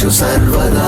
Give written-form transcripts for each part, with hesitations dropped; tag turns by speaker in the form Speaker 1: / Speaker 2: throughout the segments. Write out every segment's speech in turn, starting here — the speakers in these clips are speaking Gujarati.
Speaker 1: రక్షించు సర్వదా.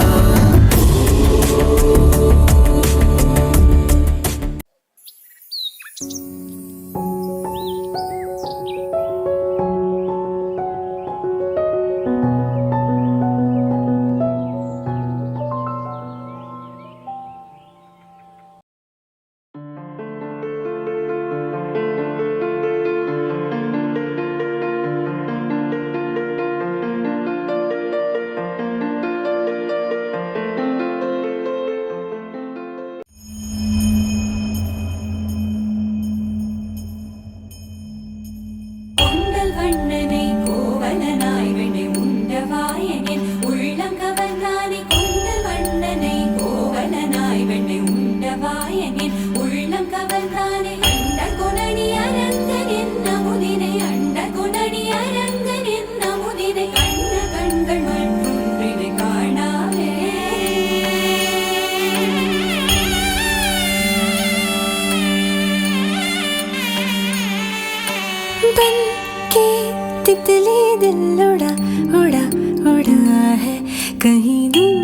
Speaker 2: तितली दिल उड़ा उड़ा उड़ा है कहीं दूर.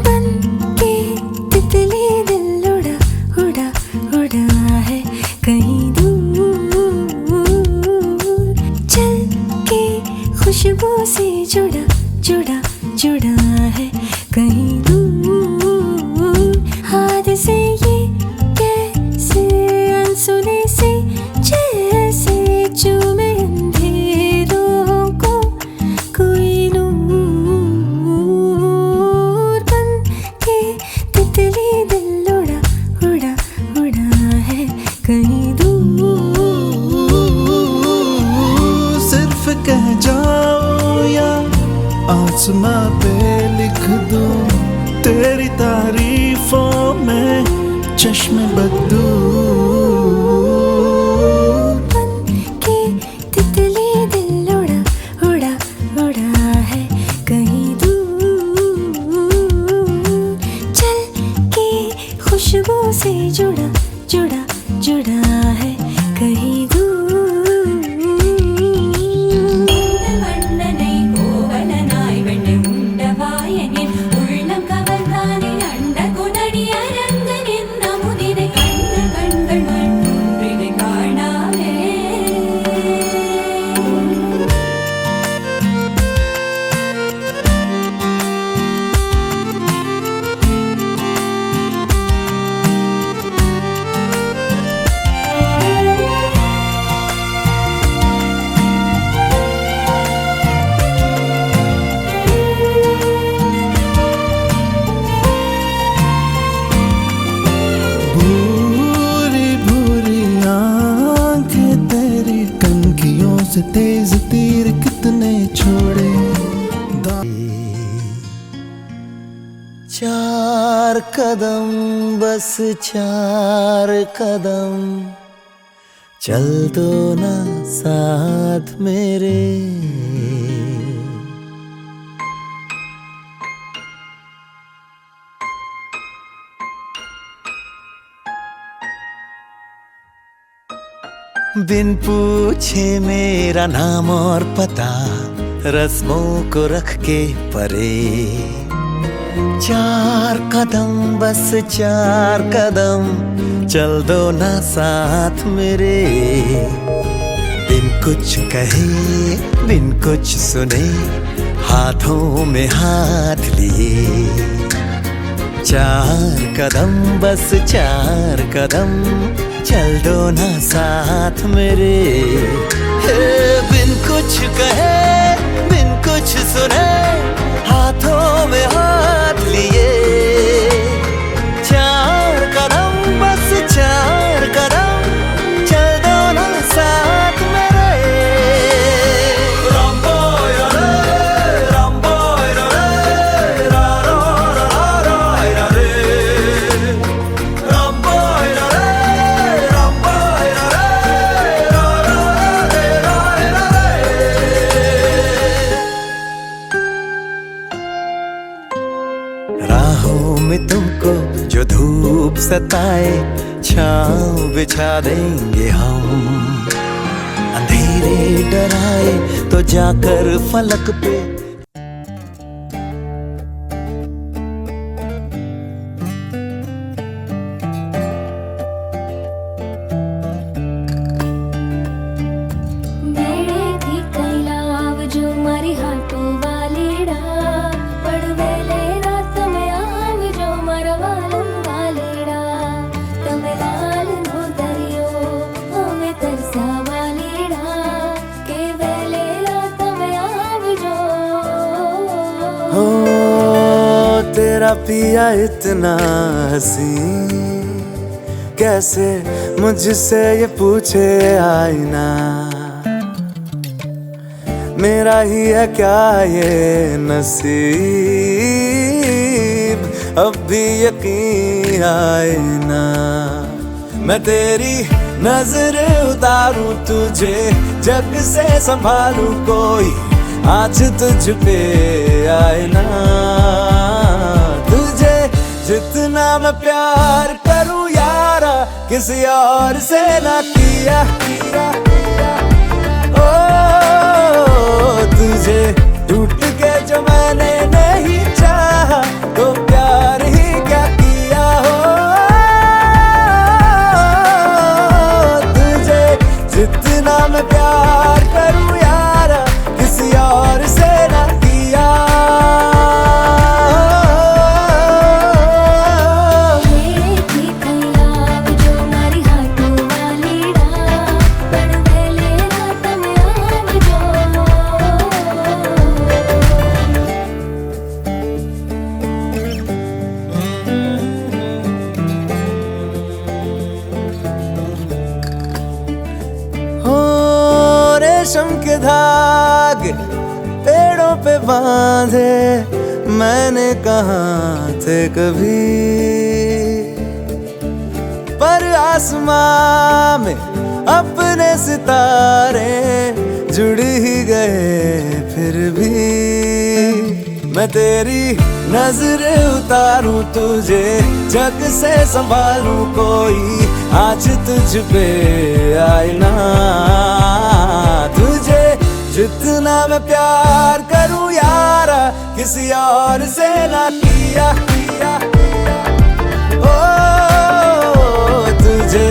Speaker 2: बन के तितली दिल उड़ा उड़ा उड़ा है कहीं दूर. चल के खुशबू से जुड़ा जुड़ा जुड़ा है कहीं दूर. हाथ से ये कैसे अनसुने से जैसे चूमे अंधेरों को कोई नूर. बन के तितली दिल उड़ा उड़ा उड़ा है कहीं दूर.
Speaker 3: सिर्फ कह जाओ या आसमां पे लिख दूं तेरी तारीफों में चश्मे बदू.
Speaker 2: बन के तितली दिल उड़ा उड़ा उड़ा है कहीं दूर. चल के खुशबू से जुड़ा जुड़ा जुड़ा है कहीं दूर.
Speaker 3: से तेज तीर कितने छोड़े.
Speaker 1: चार कदम बस चार कदम चल दो ना साथ मेरे. बिन पूछे मेरा नाम और पता रस्मों को रख के परे. चार कदम बस चार कदम चल दो ना साथ मेरे. बिन कुछ कहे बिन कुछ सुने हाथों में हाथ लिए. चार कदम बस चार कदम चल दो ना साथ मेरे. बिन कुछ कहे बिन कुछ सुने हाथों में हाथ लिए. चार कदम बस चार कदम चल दो ना साथ मेरे. सताए छाँव बिछा देंगे हम। अंधेरे डराए तो जाकर फलक पे
Speaker 2: મેળેથી કૈલાવ જો મારી હાટો વાલેડા પડવેલેરા તમે આવજો મારા વાલમ વાલેડા તમે લાલનો દરિયો અમે તરસા વાલેડા કે વેલેરા તમે આવજો
Speaker 3: हो तेरा पिया इतना हसी कैसे मुझसे ये पूछे आईना मेरा ही है क्या ये नसीब अब भी यकीन आए ना मैं तेरी नजर उतारूं तुझे जग से संभालूं कोई आज तुझ पे आए ना तुझे जितना मैं प्यार करूं यारा किसी और से ना किया ओ तुझे टूट के जो मैंने नहीं चाहा तो प्यार ही क्या किया हो तुझे जितना मैं प्यार करूं यारा किसी और से ना किया
Speaker 2: મેળેથી કૈલાવ જો મારી હાટો વાલેડા પડવેલેરા તમે આવજો
Speaker 3: हो रेशम के धागे पेड़ों पे बांधे मैंने कहा थे कभी पर आसमां में अपने सितारे जुड़ ही गए फिर भी मैं तेरी नजर उतारूं तुझे जग से संभालूं कोई आज तुझ पे आए ना तुझे जितना मैं प्यार करूं यारा किसी और से ना किया ओ तुझे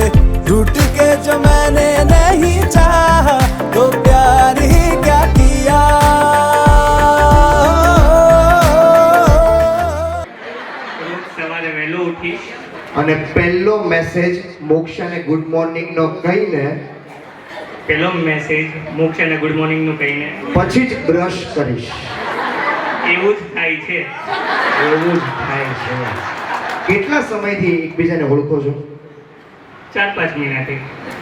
Speaker 3: टूट के जो मैंने नहीं चाहा तो प्यार ही क्या किया
Speaker 4: સવારે વહેલો ઉઠી
Speaker 5: અને પહેલો મેસેજ મોક્ષાને ગુડ મોર્નિંગ નો કહીને
Speaker 4: પેલો મેસેજ મોક્ષાને ગુડ મોર્નિંગ નું કહીને
Speaker 5: પછી જ બ્રશ કરીશ
Speaker 4: એવું જ થાય છે.
Speaker 5: એવું જ થાય છે. કેટલા સમયથી એકબીજાને ઓળખો છો?
Speaker 4: 4-5 મહિનાથી.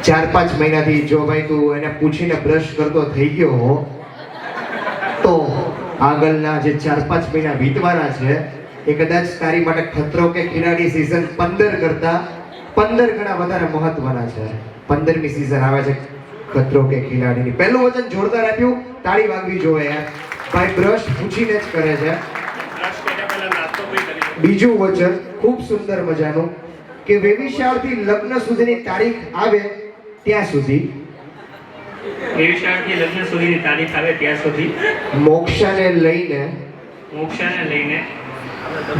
Speaker 5: 4-5 મહિનાથી. જો ભાઈ તું એને પૂછીને બ્રશ કરતો થઈ ગયો હો તો આગળના જે 4-5 મહિના વીતવાના છે એ કદાચ તારી માટે ખતરો કે ખિલાડી સીઝન 15 કરતા 15 ગણા વધારે મહત્વના છે. 15મી સીઝન આવે છે ખતરો કે ખિલાડીની. પહેલું વચન જોરદાર આપ્યું, તાળી વાગવી જોઈએ યાર. ભાઈ બ્રશ પૂછીને જ કરે છે. બીજું વચન ખૂબ સુંદર મજાનું કે વેવિશાળથી લગ્ન સુધીની તારીખ આવે ત્યાં સુધી
Speaker 4: વેવિશાળથી લગ્ન સુધીની તારીખ આવે ત્યાં સુધી
Speaker 5: મોક્ષાને લઈને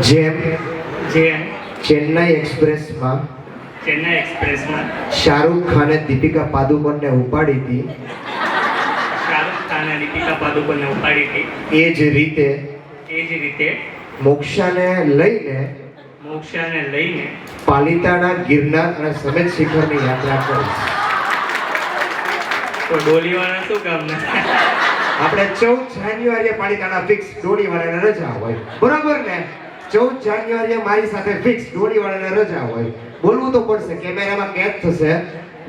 Speaker 5: જેમ ચેન્નાઈ એક્સપ્રેસમાં શાહરુખ ખાને દીપિકા પાદુકોણને ઉપાડી હતી એ જ રીતે મોક્ષાને લઈને પાલિતાણા, ગિરનાર અને સમેત શિખરની યાત્રા કરીશ.
Speaker 4: તો ડોલીવાળા શું કામ ને
Speaker 5: આપણે 14 જાન્યુઆરીએ પાલિતાણા ફિક્સ, ડોલીવાળાને રજા હોય, બરોબર ને? 14 જાન્યુઆરીએ મારી સાથે ફિક્સ, ડોલીવાળાને રજા હોય. બોલવું તો પડશે, કેમેરામાં કેદ થશે.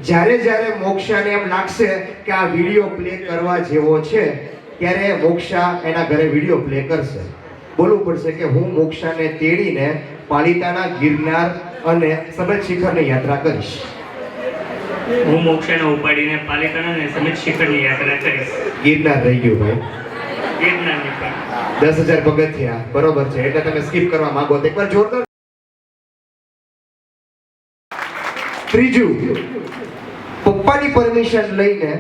Speaker 5: જ્યારે જ્યારે મોક્ષાને એમ લાગશે કે આ વિડીયો પ્લે કરવા જેવો છે ત્યારે મોક્ષા એના ઘરે વિડીયો પ્લે કરશે. બોલવું પડશે કે હું મોક્ષાને તેડીને પાલિતાણા, ગિરનાર અને સમેત શિખરની યાત્રા કરીશ.
Speaker 4: હું મોક્ષાને ઉપાડીને પાલિતાણા અને સમેત શિખરની યાત્રા કરીશ.
Speaker 5: ગિરનાર રહી ગયું ભાઈ,
Speaker 4: ગિરનારની પણ
Speaker 5: 10,000 પગથિયા બરોબર છે, એટલે તમે સ્કીપ કરવા માંગો તો એકવાર જોરદાર ત્રીજું, પપ્પાની પરમિશન લઈને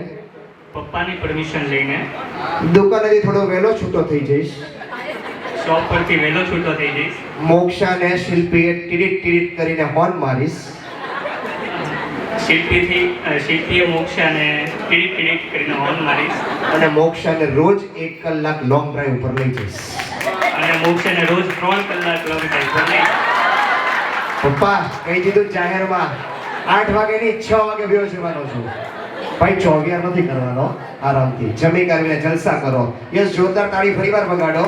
Speaker 4: પપ્પાની પરમિશન લઈને
Speaker 5: દુકાનેથી થોડો વહેલો છૂટો થઈ જઈશ.
Speaker 4: શોપ પરથી વહેલો છૂટો થઈ જઈશ.
Speaker 5: મોક્ષાને શિલ્પીએ ટીડીટ કરીને હોર્ન મારીશ.
Speaker 4: શિલ્પીએ મોક્ષાને ટીડીટ કરીને હોર્ન મારીશ.
Speaker 5: અને મોક્ષાને રોજ 1 કલાક લોંગ ડ્રાઈવ ઉપર લઈ જઈશ.
Speaker 4: અને મોક્ષાને રોજ 3 કલાક લોંગ ડ્રાઈવ પર લઈ
Speaker 5: પપ્પા કહી દીધું જાહેરમાં 8 વાગે નહીં 6 વાગે બેહો જવાનો છું. ભાઈ ચોગિયાર નથી કરવાનો, આરામથી જમી કરીને જલસા કરો. યસ, જોરદાર તાળી ફરીવાર વગાડો.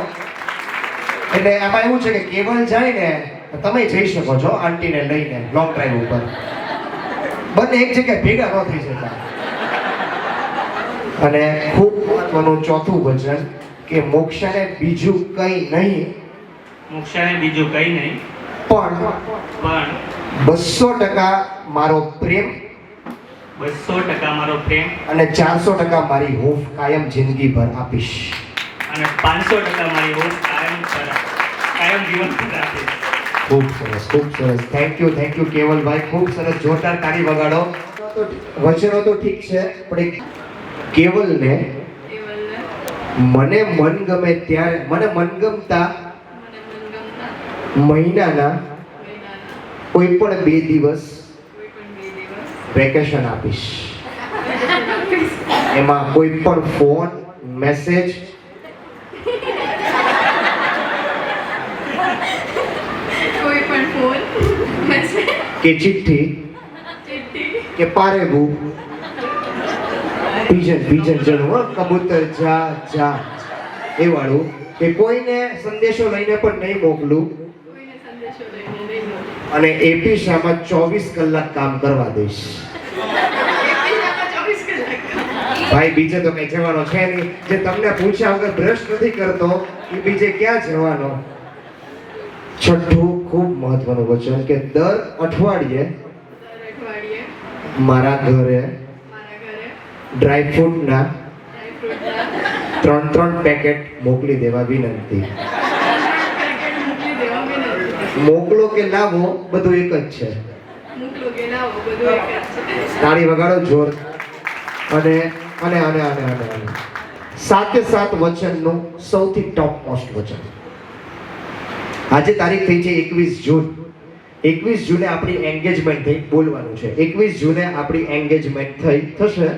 Speaker 5: એટલે એમાં એવું છે કે કેવલ જાય ને તમે જઈ શકો છો આંટીને લઈને લોંગ ડ્રાઈવ ઉપર. બંને એક જગ્યાએ ભેગા ન થઈ શકતા. અને ખૂબ મહત્વનું ચોથું વચન કે મોક્ષાને બીજું કંઈ નહીં,
Speaker 4: મોક્ષાને બીજું કંઈ નહીં
Speaker 5: પણ
Speaker 4: પણ
Speaker 5: 200% મારો પ્રેમ
Speaker 4: 200% મારો પ્રેમ
Speaker 5: અને 400% મારી હૂંફ કાયમ જિંદગીભર આપીશ.
Speaker 4: અને 500% મારી હોશ કાયમ જીવન પર આપીશ.
Speaker 5: ખૂબ સરસ, ખૂબ સરસ. થેન્ક યુ કેવલભાઈ, ખૂબ સરસ. જોરદાર તાળી વગાડો. વચનો તો ઠીક છે, પણ એક કેવલને મને મનગમે ત્યારે મને મનગમતા મહિનાના કોઈ પણ 2 દિવસ વેકેશન આપીશ. એમાં કોઈ પણ ફોન મેસેજ કે ચિઠ્ઠી કે પારેબુ બીજન જણું કબૂતર જા એ વાળું કે કોઈને સંદેશો લઈને પણ નહીં મોકલું. અને એપિશામાં 24 કલાક કામ કરવા દઈશ. ભાઈ બીજે તો કઈ જવાનો છે નહીં. જે તમને પૂછ્યા વગર બ્રશ નથી કરતો એ બીજે ક્યાં જવાનો. છઠ્ઠું ખૂબ મહત્વનું વચન કે દર અઠવાડિયે મારા ઘરે ડ્રાયફ્રૂટના 3 પેકેટ મોકલી દેવા વિનંતી. મોકલો કે લાવો બધું એક જ છે. તાળી વગાડો જોર. અને અને અને અને અને અને 7 વચનનું સૌથી ટોપ મોસ્ટ વચન. આજે તારીખ થઈ છે 21 જૂન. 21 જૂને આપણી એન્ગેજમેન્ટ થઈ. બોલવાનું છે 21 જૂને આપણી એન્ગેજમેન્ટ થશે.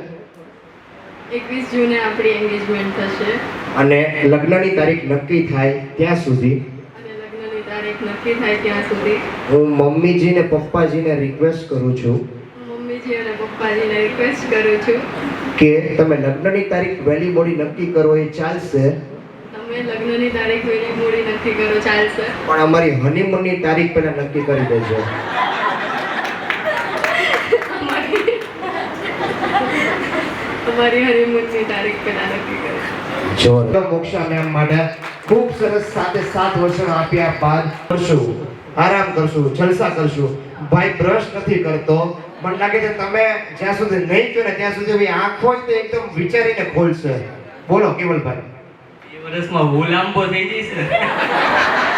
Speaker 6: 21 જૂને આપણી એન્ગેજમેન્ટ થશે.
Speaker 5: અને લગ્નની તારીખ નક્કી થાય ત્યાં સુધી હું મમ્મીજી ને પપ્પાજીને રિક્વેસ્ટ કરું છું કે તમે લગ્નની તારીખ વહેલી મોડી નક્કી કરો એ ચાલશે.
Speaker 6: લગ્નની તારીખ વહેલી મોડી નક્કી કરો ચાલશે,
Speaker 5: પણ અમારી હનીમૂનની તારીખ પહેલા નક્કી કરી દેજો.
Speaker 6: અમારી હનીમૂનની તારીખ પહેલા નક્કી કરો.
Speaker 5: જો મોક્ષા મેમ માટે ખૂબ સરસ 7 વચન આપ્યા બાદ કરશું, આરામ કરશું, જલસા કરશું. ભાઈ બ્રશ નથી કરતો. મને લાગે છે તમે જ્યાં સુધી નહીં કહો ને ત્યાં સુધી આંખો જ એકદમ વિચારીને ખોલશે. બોલો કેવલભાઈ.
Speaker 4: વર્ષમાં હું લાંબો થઈ જઈશ ને.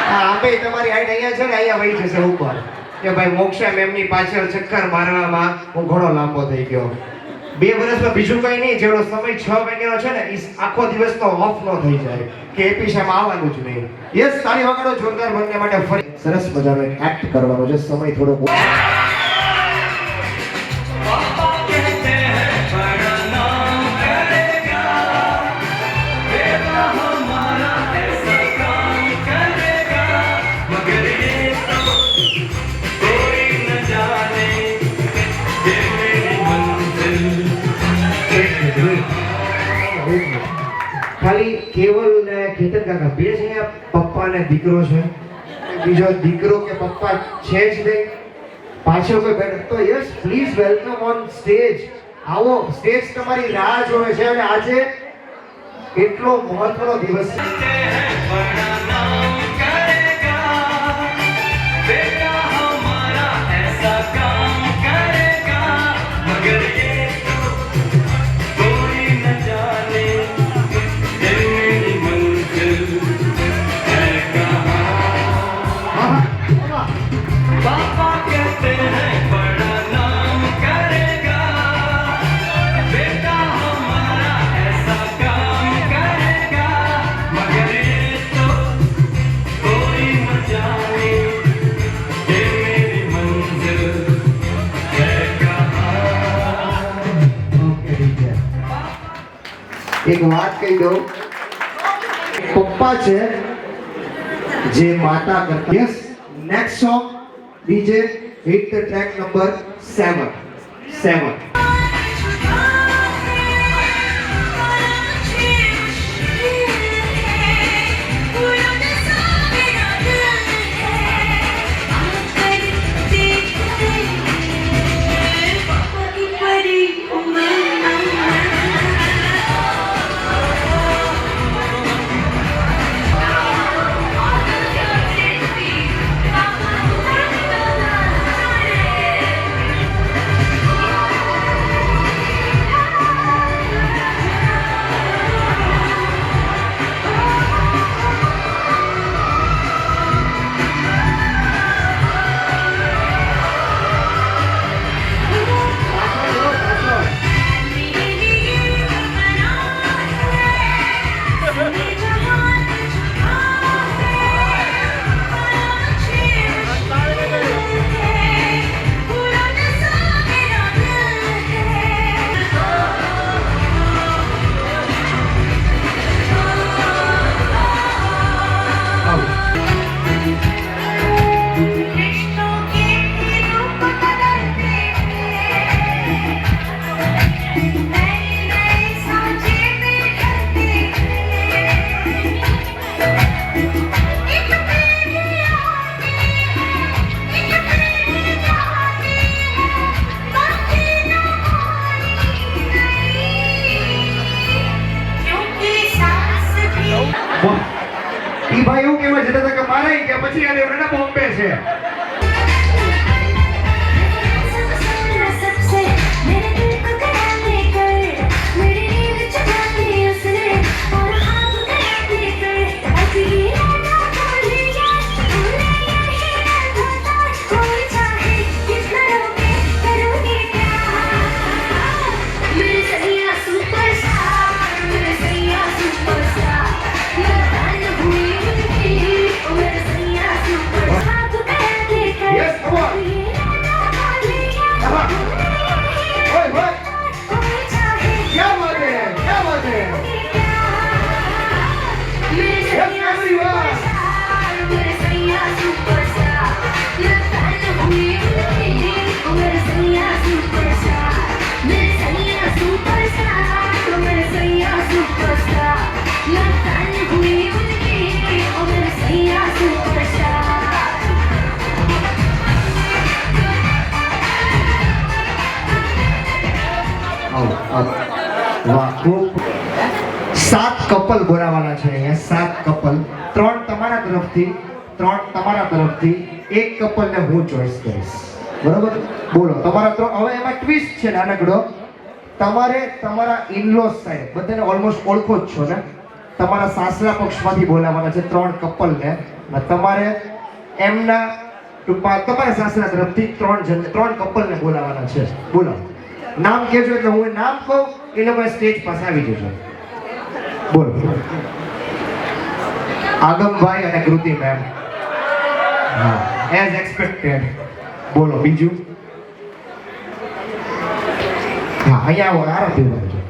Speaker 5: હા, આપે તમારી હાઈટ અહીંયા છે ને અહીંયા વહી જશે ઉપર કે ભાઈ મોક્ષા મેમની પાછળ ચક્કર મારવામાં હું ઘણો લાંબો થઈ ગયો. 2 વર્ષમાં બીજું કઈ નહીં, જેવડો સમય 6 મહિનાનો છે ને એ આખો દિવસનો ઓફ ન થઈ જાય કે એપિશામાં આવવાનું જ નહીં. યસ, તાળી વગાડો જોરદાર બંને માટે. ફરી સરસ મજાનો એક એક્ટ કરવાનો છે. સમય થોડો ખાલી કેવલ ને કેતન કાકા બે છે. પપ્પા ને દીકરો છે. બીજો દીકરો કે પપ્પા છે જ નહીં. પાછળ કોઈ બેઠો તો yes please welcome on stage. આવો, સ્ટેજ તમારી રાહ જોવે છે. અને આજે એટલો મહત્વનો દિવસ છે. એક વાત કહી દઉં, પપ્પા છે જે માતા કરતા. Yes, next song DJ hit the track number 7. ઈ ભાઈ એવું કહેવા જતા હતા કે મારા કે પછી આને એવડા બોમ્બે છે. વાહ, ખૂબ 7 કપલ બોલાવાના છે અહીંયા. 7 કપલ, 3 તમારા તરફથી, 3 તમારા તરફથી, 1 કપલને હું ચોઈસ કરીશ. બરોબર? બોલો તમારા હવે એમાં ટ્વિસ્ટ છે નાનકડો. તમારે તમારા ઇનલોસ સાઈડ બધાને ઓલમોસ્ટ ઓળખો જ છો ને, તમારા સાસરા પક્ષમાંથી બોલાવાના છે 3 કપલને. તમારે એમના ટૂંકમાં તમારા સાસરા તરફથી 3 કપલને બોલાવાના છે. બોલો નામ કહેજો એટલે હું નામ કહું એ લોકો સ્ટેજ પાસે આવી જજો. બોલો. આગમભાઈ અને કૃતિ મેમ. હા, એઝ એક્સપેક્ટેડ. બોલો બીજું. હા, અહીંયા આવો, આરામથી ઉભા રહેજો.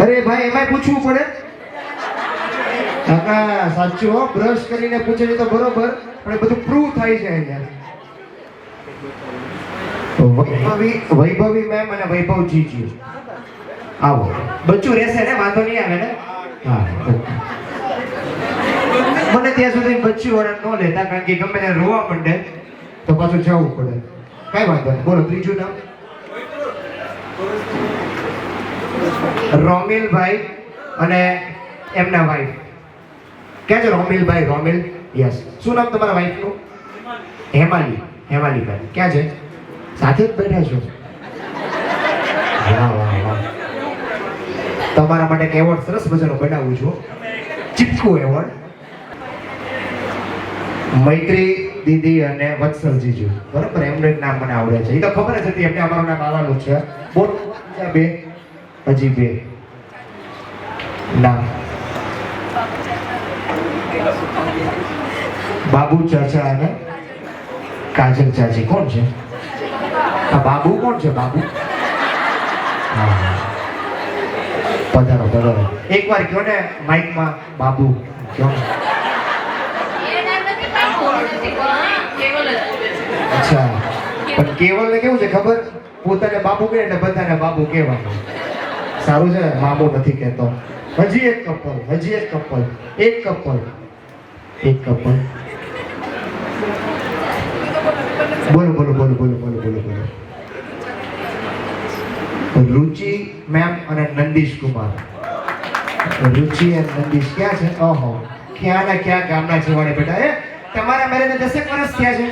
Speaker 5: અરે ભાઈ, એમાંય પૂછવું પડે? કાકા સાચું હો, બ્રશ કરીને પૂછે તો બરોબર, પણ બધું પ્રૂવ થાય છે અહીંયા. વૈભવી મેમ અને વૈભવ જીજી આવો. બચ્ચું રહેશે ને, વાંધો નહીં આવે ને? હા, મને ત્યાં સુધી બચ્ચું વાળા ન લેતા, કારણ કે ગમે ત્યારે રોવા માંડે તો પાછું જવું પડે. કઈ વાંધો નહીં. બોલો ત્રીજું નામ. રોમિલભાઈ અને એમના વાઈફ. ક્યાં છે રોમિલભાઈ? રોમિલ, યસ. શું નામ તમારા વાઈફનું? હેમાલી. હેમાલીભાઈ ક્યાં છે? સાથે જ બેઠા છો? વાહ વાહ વાહ. તમારા માટે એક એવોર્ડ સરસ મજાનો બનાવું છું, ચીપકુ એવોર્ડ. મૈત્રી દીદી અને વત્સલ જીજુ, બરોબર? એમનું એક નામ મને આવડે છે, એ તો ખબર જ હતી એમને અમારું નામ આવવાનું છે. બોલ બે, હજી 2 નામ. બાબુ ચાચા અને કાજલ ચાચી. કોણ છે આ બાબુ? કોણ છે બાબુ? હા, પધારો પધારો. એકવાર કયો ને માઇકમાં બાબુ કયો.
Speaker 6: કેવલ જ બોલે છે.
Speaker 5: અચ્છા, પણ કેવલને કેવું છે ખબર? પોતાને બાબુ કહે એટલે બધાને બાબુ કહેવાનું. સારું છે, મામો નથી કહેતો. હજી એક કપલ, હજી એક કપલ, એક કપલ, એક કપલ. બોલો બોલો બોલો બોલો બોલો બોલો બોલો. રુચિ મેમ અને નંદીશ કુમાર. રુચિ અને નંદીશ ક્યાં છે? ઓહો, ક્યાં ના ક્યાં ગામના છેવાડે બેઠા. એ તમારા મેરેજને 10 વર્ષ થયા છે.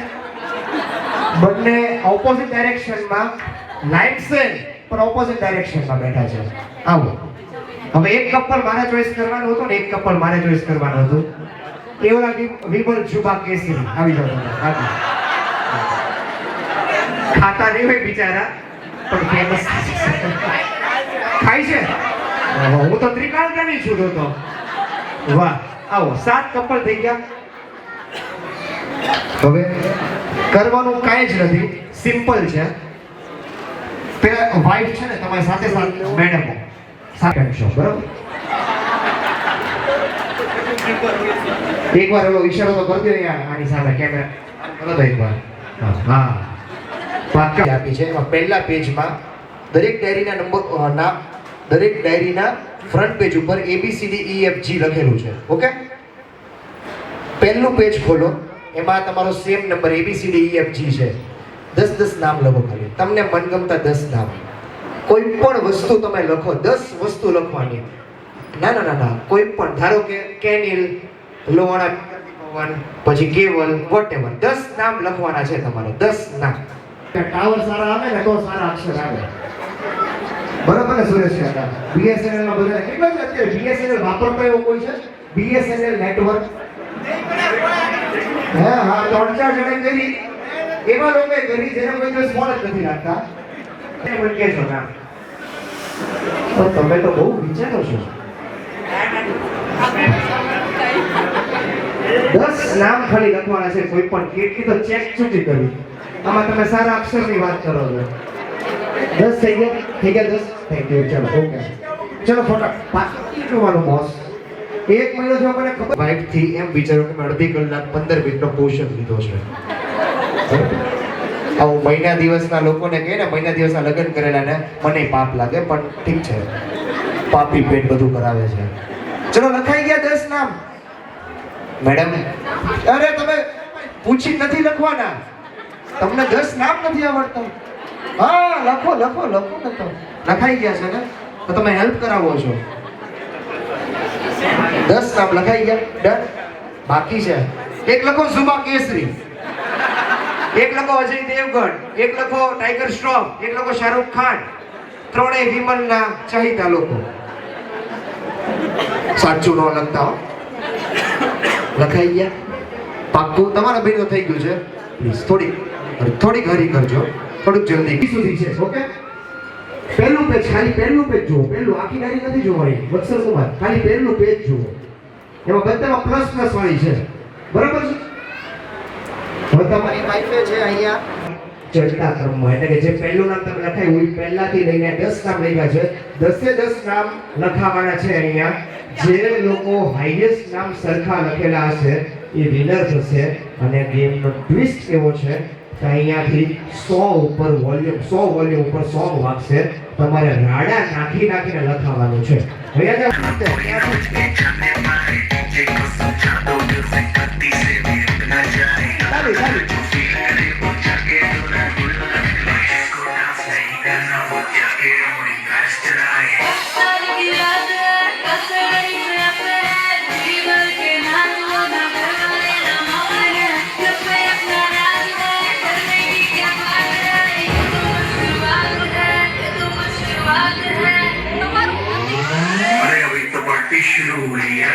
Speaker 5: બંને ઓપોઝિટ ડાયરેક્શનમાં, લાઈટ સેમ પણ ઓપોઝિટ ડાયરેક્શનમાં બેઠા છે. આવો, હવે એક કપલ મારે ચોઈસ કરવાનું હતું ને એક કપલ મારે ચોઈસ કરવાનું હતું. કેવલા વિમલ જુબા કેસરી. આવી જાઓ તમે. ખાતા નહીં હોય બિચારા, પણ ફેમસ ખાય છે. હું તો ત્રિકાળદાની છું તો. વાહ, આવો 7 કપલ થઈ ગયા. હવે કરવાનું કાંઈ જ નથી, સિમ્પલ છે. પેલા વાઇફ છે ને તમારી સાથે સાથે મેડમ સાથે છો, બરાબર? એકવાર એવો ઈશારો તો કરી દો યાર આની સામે કેમેરા કરો તો એકવાર. હા, પાક્કા આપી છે. એમાં પહેલા પેજમાં દરેક ડાયરીના નંબર નામ, દરેક ડાયરીના ફ્રન્ટ પેજ ઉપર ABCDEFG લખેલું છે. ઓકે, પહેલું પેજ ખોલો, એમાં તમારો સેમ નંબર ABCDEFG છે. 10 નામ લખો. ખાલી તમને મનગમતા 10 નામ, કોઈ પણ વસ્તુ તમે લખો. 10 વસ્તુ લખવાની. ના ના ના ના, કોઈ પણ. ધારો કે કેનિલ, લોહાણા, પછી કેવલ, વોટેવર. 10 નામ લખવાના છે તમારે. 10 નામ. ટાવર સારા આવે ને તો સારા અક્ષર આવે. બરાબર ને સુરેશ કાકા? BSNL માં બધા કેટલા છે અત્યારે? BSNL વાપરતો એવો કોઈ છે? BSNL network. હા, 3-4 જણે કરી. એવા લોકોએ કરી જેને કોઈ દિવસ ફોન જ નથી રાખતા. મને કહેજો નામ. તો તમે તો બહુ વિચારો છો. 10 નામ ખાલી લખવાના છે. કોઈ પણ કેટલી તો ચેક છૂટી કરી. આમાં તમે સારા અક્ષરની વાત કરો છો. 10 થઈ ગયા? થઈ ગયા 10? Thank you. ચલો ઓકે, ચલો ફોટા પાછળ જોવાનું બોસ. 1 મહિનો જો મને ખબર વાઇફ થી એમ વિચારો કે મેં અડધી કલાક 15 મિનિટનો પોષણ લીધો છે. આવું મહિના દિવસના લોકોને કહે ને, મહિના દિવસના લગ્ન કરેલા ને, મને પાપ લાગે, પણ ઠીક છે, પાપી પેટ બધું કરાવે છે. ચલો લખાઈ ગયા 10 નામ. મેડમ, અરે તમે પૂછી નથી લખવાના. તમને 10 નામ નથી આવડતા? હા, લખો લખો લખો લખો. લખાઈ ગયા છે ને, તો તમે હેલ્પ કરાવો છો. 10 નામ લખાઈ ગયા. ડન. બાકી છે એક લખો ઝુબા કેસરી, એક લખો અજય દેવગણ, એક લખો ટાઈગર શ્રોફ, એક લખો શાહરુખ ખાન. ત્રણેય વિમલના ચાહીતા લોકો. સાચું ન લખતા હો. લખાઈ ગયા? પાક્કું? તમારા બેનો થઈ ગયું છે. પ્લીઝ થોડીક હરી કરજો, થોડુંક જલ્દી સુધી છે. ઓકે, પહેલું પેજ, ખાલી પહેલું પેજ જુઓ. પહેલું, આખી ડાયરી નથી જોવાની વત્સલ કુમાર, ખાલી પહેલું પેજ જુઓ. એમાં બધામાં પ્લસ વાળી છે, બરાબર છે? હવે તમારી વાઈફે છે અહીંયા ચડતા ક્રમમાં, એટલે કે જે પહેલું નામ તમે લખાયું હોય પહેલાથી લઈને 10 નામ લખ્યા છે. 10 નામ લખાવાના છે અહીંયા. જે લોકો હાઈએસ્ટ નામ સરખા લખેલા હશે એ વિનર થશે. અને ગેમનો ટ્વિસ્ટ એવો છે કે અહીંયાથી 100 વોલ્યુમ ઉપર સોંગ વાગશે. તમારે રાડા નાખીને લખાવાનું છે.
Speaker 7: शुरू हुई है।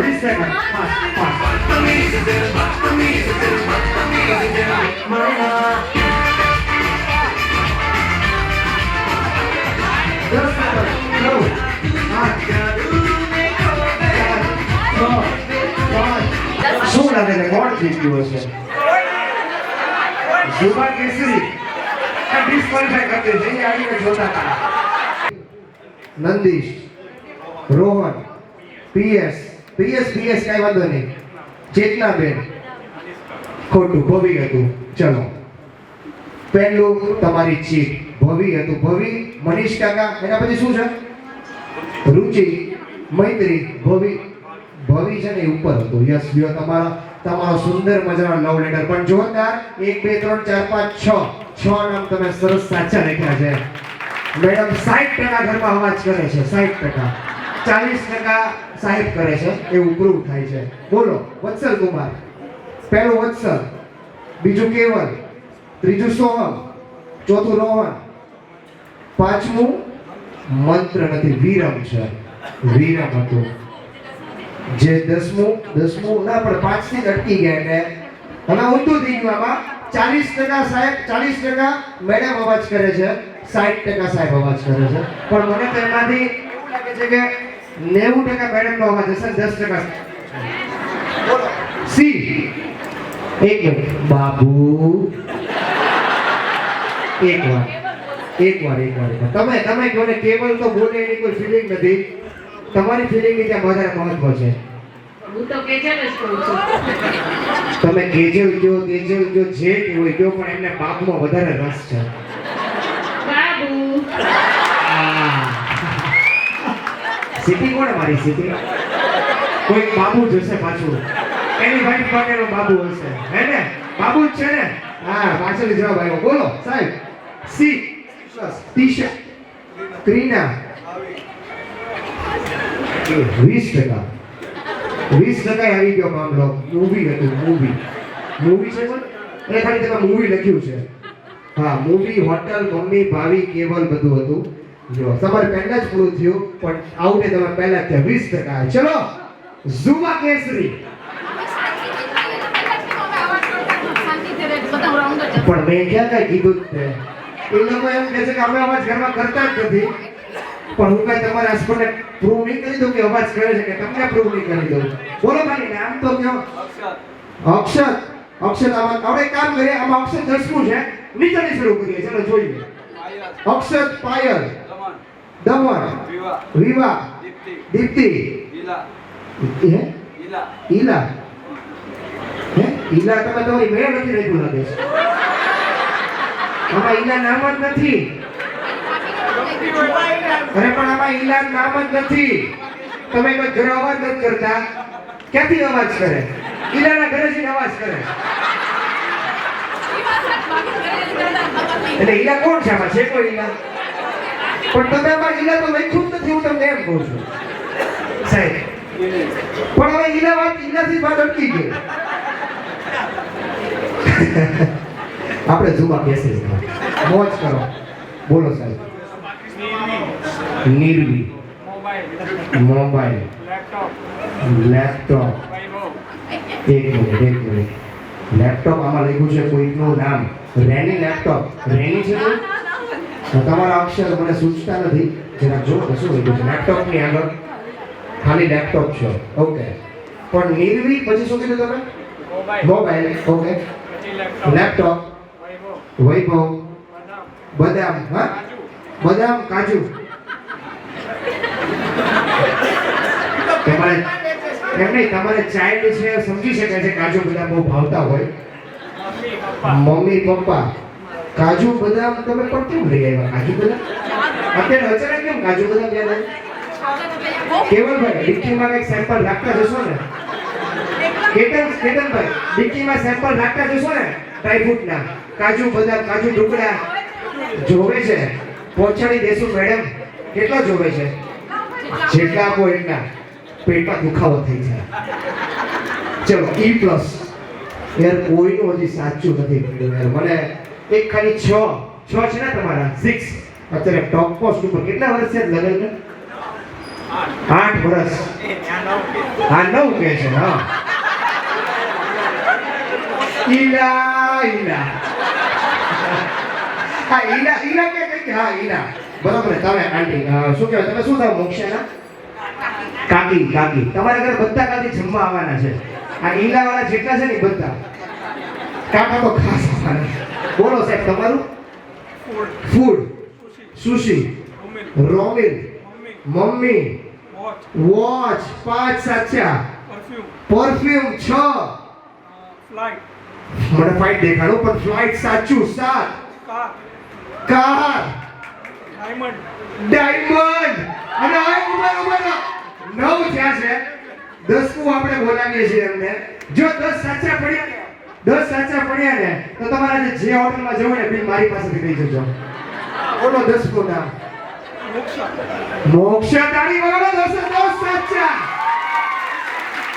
Speaker 5: Reset. શું લાગે છે કોણ જીત્યું હશે? ઝુબા કેસરી ડિસ્ક્વોલિફાય કરી દે છે આવીને જોતા હતા. નંદીશ, રોહન, પીએસ કાંઈ વાંધો નહીં. ચેતનાબેન ખોટું, ભવી હતું. ચલો પહેલું તમારી ચીટ ભવી હતું. ભવી, મનીષ કાકા, એના પછી શું છે? રુચિ, મૈત્રી, ભવી છે ને એ ઉપર હતું. યસ, લ્યો તમારો સુંદર મજાનો લવ લેટર પણ જોરદાર. 1 2 3 4 5 6 નામ તમે સરસ સાચા લખ્યા છે. મેડમ 60% ઘરમાં અવાજ કરે છે. 60%, 40% સાહેબ કરે છે એવું પ્રૂવ થાય છે. બોલો. વત્સલ કુમાર, પહેલું વત્સલ, બીજું કેવલ, ત્રીજું સોહમ, ચોથું રોહન, પાંચમું મંત્ર નથી વીરમ છે. વીરમ હતું. જે દસમું ના પણ 5 થી અટકી ગયા એટલે હવે ઊંધું થઈ ગયું. આમાં 40% સાહેબ, 40% મેડમ અવાજ કરે છે, 60% સાહેબ અવાજ કરે છે. પણ મને તો એમાંથી એવું લાગે છે કે 90% મેડમનો અવાજ હશે, 10% બોલો. સી, એક મિનિટ બાબુ, એકવાર તમે કહો ને કેવલ તો બોલે એની કોઈ ફિલિંગ નથી. તમારી ફિલિંગ ની ત્યાં વધારે મહત્વ છે.
Speaker 6: હું તો કેજલ જ કહું છું.
Speaker 5: તમે કેજલ કયો જે હોય કયો, પણ એમને બાપમાં વધારે રસ છે.
Speaker 6: બાબુ
Speaker 5: સિટી કોણ મારી સિટી? કોઈ બાબુ જ હશે પાછું. એની વાઈફ પાસેનો બાબુ હશે, હે ને? બાબુ જ છે ને? હા, પાછળથી જવાબ આવ્યો. બોલો સાહેબ. સી, ટીશા, ક્રીના, 20% આવી ગયો મામલો. મૂવી હતું. મૂવી છે પણ એ ખાલી તમે મૂવી લખ્યું છે. હા, મૂવી, હોટલ, મમ્મી, ભાવી, કેવલ બધું હતું. જો તમારે પહેલા જ પૂરું થયું પણ આઉટે તમે પહેલા જ થયા. 20%. ચલો ઝુબા કેસરી. પણ મેં ક્યાં કઈ કીધું જ તે. એ લોકો એમ કહે છે કે અમે અવાજ ઘરમાં કરતા જ નથી. પણ હું કઈ તમારા હસબન્ડને પ્રૂવ નહીં કરી દઉં કે અવાજ કરે છે, કે તમને પ્રૂવ નહીં કરી દઉં. બોલો ભાઈ, નામ તો કયો? અક્ષત. આમાં એક કામ કરીએ, આમાં અક્ષત 10મું છે, નીચેથી શરૂ કરીએ. ચલો જોઈએ. અક્ષત, પાયલ, દમન, વિવા, દીપ્તિ, ઈલા. ઈલા તમે તમારી મેળ નથી રહેતું લાગે છે. આમાં ઈલા નામ જ નથી. અરે પણ આમાં ઈલા નામ જ નથી. તમે કોઈ ઘરે અવાજ નથી કરતા, ક્યાંથી અવાજ કરે? ઈલાના ઘરે જઈને અવાજ કરે. એટલે ઈલા કોણ છે આમાં? છે કોઈ ઈલા? પણ તમે આમાં ઈલા તો લખ્યું જ નથી. હું તમને એમ કહું છું સાહેબ. પણ હવે ઈલાથી વાત અટકી ગઈ. આપણે ઝુબા કેસરી મોજ કરો. બોલો સાહેબ. નિર્વી, મોબાઈલ, લેપટોપ. એક મિનિટ. લેપટોપ આમાં લખ્યું છે કોઈનું નામ. રેની લેપટોપ. રેની છે કોઈ? તમારા અક્ષર મને સૂચતા નથી. જરા જો શું લખ્યું છે લેપટોપની આગળ? ખાલી લેપટોપ છે. ઓકે. પણ નિર્વી પછી શું કીધું તમે? મોબાઈલ. ઓકે. લેપટોપ, વૈભવ, બદામ. હા, બદામ, કાજુ. તમારે ચાઇલ્ડ છે સમજી શકાય છે કાજુ બદામ બહુ ભાવતા હોય. મમ્મી પપ્પા, કાજુ બદામ. તમે પણ કેમ લઈ આવ્યા કાજુ બદામ? અત્યારે અચાનક કેમ કાજુ બદામ યાદ આવ્યું? કેવલભાઈ, ડિક્કીમાં કંઈક સેમ્પલ રાખતા જશો ને? કેતનભાઈ, ડિક્કીમાં સેમ્પલ રાખતા જશો ને ડ્રાયફ્રૂટના? કાજુ બદામ, કાજુ ટુકડા જોવે છે. પહોંચાડી દેશું મેડમ. કેટલા જોવે છે? જેટલા આપો એટલા. પેટમાં દુખાવો થઈ જાય. ચલો E+. યાર કોઈનું હજી સાચું નથી પડ્યું યાર. મને એક ખાલી 6 છે ને તમારા 6. અત્યારે ટોપ પોસ્ટ ઉપર કેટલા વર્ષ છે લગન? 8 વર્ષ. હા 9 કે છે. હા ઈલા. હા ઈલા કે કઈ? હા ઈલા. બરાબર. તમે આંટી શું કહેવાય? તમે શું થાવ? મોક્ષાના કાકી. તમારા ઘરે બધા કાકી જમવા આવવાના છે. આ ઈલાવાળા જેટલા છે ને ઈ બધા કાકા તો ખાસ અમારે. બોલો સાહેબ તમારું food sushi Romil mummy watch 5 સાચા પરફ્યુમ 6 મને ફાઇટ દેખાડો પણ ફ્લાઇટ સાચું 7 કાર ડાયમંડ અને આ ઉભા 9 થયા છે 10મું આપણે બોલાવીએ છીએ એમને જો 10 સાચા પડ્યા ને તો તમારે જે હોટલમાં જવું ને બિલ મારી પાસેથી લઈ જજો બોલો 10મું નામ મોક્ષા તાળી વગાડો 10 સાચા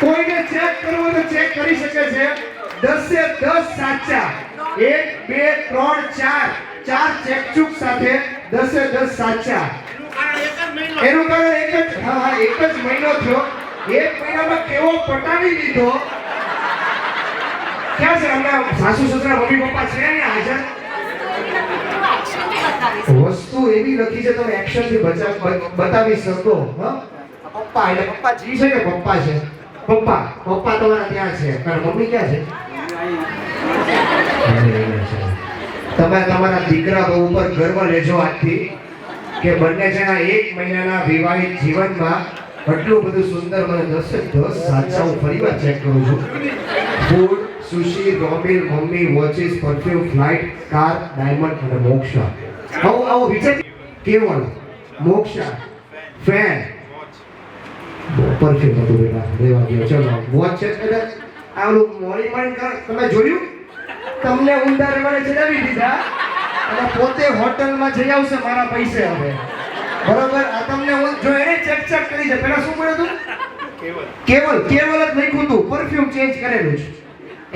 Speaker 5: કોઈને ચેક કરવો તો ચેક કરી શકે છે 10 સાચા 1 2 3 4 ચેકચૂક સાથે 10 સાચા એનું કારણ એક જ મહિનો થયો એક મહિનામાં કેવો પટાવી દીધો ક્યાં છે હમણાં સાસુ સસરા મમ્મી પપ્પા છે ને હાજર વસ્તુ એવી લખી છે તમે એક્શન થી બતાવી શકો હા પપ્પા એટલે પપ્પા જી છે કે પપ્પા છે પપ્પા તમારા ત્યાં છે કારણ મમ્મી ક્યાં છે તમે તમારા દીકરા બહુ ઉપર ગર્વ લેજો આજથી કે બંને જણા 1 મહિનાના વિવાહિત જીવનમાં આટલું બધું સુંદર મને 10 સાચા હું ફરીવાર ચેક કરું છું food sushi Romil mummy watches perfume flight car diamond અને મોક્ષા આવો વિચાર કેવલ મોક્ષા ફેન પરફ્યુમ હતું બેટા લેવા દો ચલો વોચ છે એટલે આ ઓલું મોરી માઇન્ડ તમે જોયું તમને ઊંડા રવાને ચડાવી દીધા અને પોતે હોટલમાં જઈ આવશે મારા પૈસે હવે બરોબર આ તમને જો એને ચેક કરી છે પહેલા શું કર્યું હતું કેવલ જ લખ્યું હતું પરફ્યુમ ચેન્જ કરેલું છે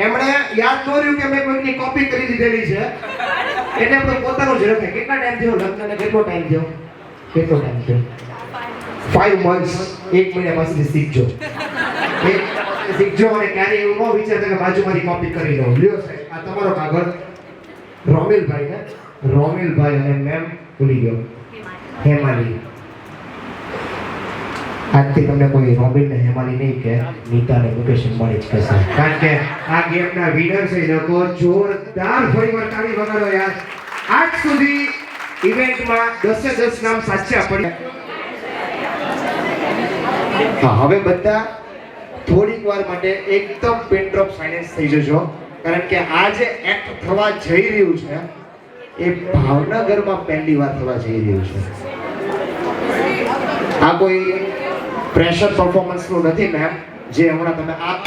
Speaker 5: એમણે યાદ કર્યું કે મેં કોઈની કોપી કરી દીધેલી છે એટલે આપણે પોતાનો જ લખે કેટલા ટાઈમ થયો લગ્નને કેટલો ટાઈમ થયો 5 months 1 મહિના પાસેથી શીખજો અને ક્યારે એવું ન વિચારતા કે બાજુમાંથી કોપી કરી લો લ્યો સાહેબ આ તમારો કાગળ રોમિલભાઈ અને મેમ ભૂલી ગયો હેમાલી આજથી તમને કોઈ રોબિન ને હેમાલી નહીં કે નીતા ને મુકેશ અંબાણી જ કહેશે કારણ કે આ ગેમના વિનર છે લોકો જોરદાર ફરીવાર તાળી વગાડો યાર આજ સુધી ઇવેન્ટમાં 10 નામ સાચા પડ્યા હા હવે બધા થોડીક વાર માટે એકદમ પેન ડ્રોપ સાયલેન્સ થઈ જજો કારણ કે આ જે એક્ટ થવા જઈ રહ્યું છે એ ભાવનગરમાં પહેલી વાર થવા જઈ રહ્યું છે આ કોઈ પ્રેશર પરફોર્મન્સ નું નથી મેમ જે હમણાં તમે આપ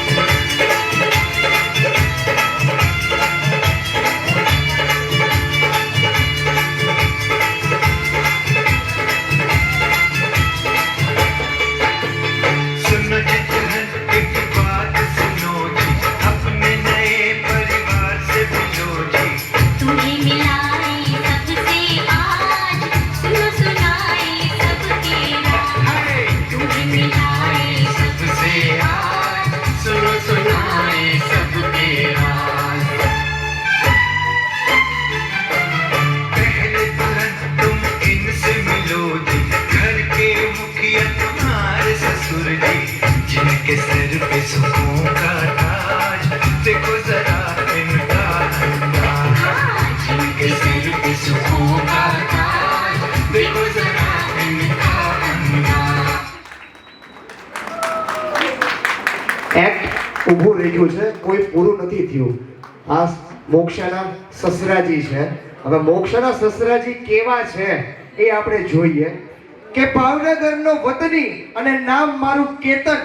Speaker 3: जिनके सर पे सुकून का ताज देखो जरा इनका अंदाज जिनके सर पे सुकून का ताज देखो जरा इनका अंदाज
Speaker 5: એક્ટ ઊભું રહી ગયું છે કોઈ પૂરું નથી થયું આ મોક્ષાના સસરાજી છે હવે મોક્ષાના સસરાજી કેવા છે એ આપણે જોઈએ કે ભાવનગરનો વતની અને નામ મારું કેતન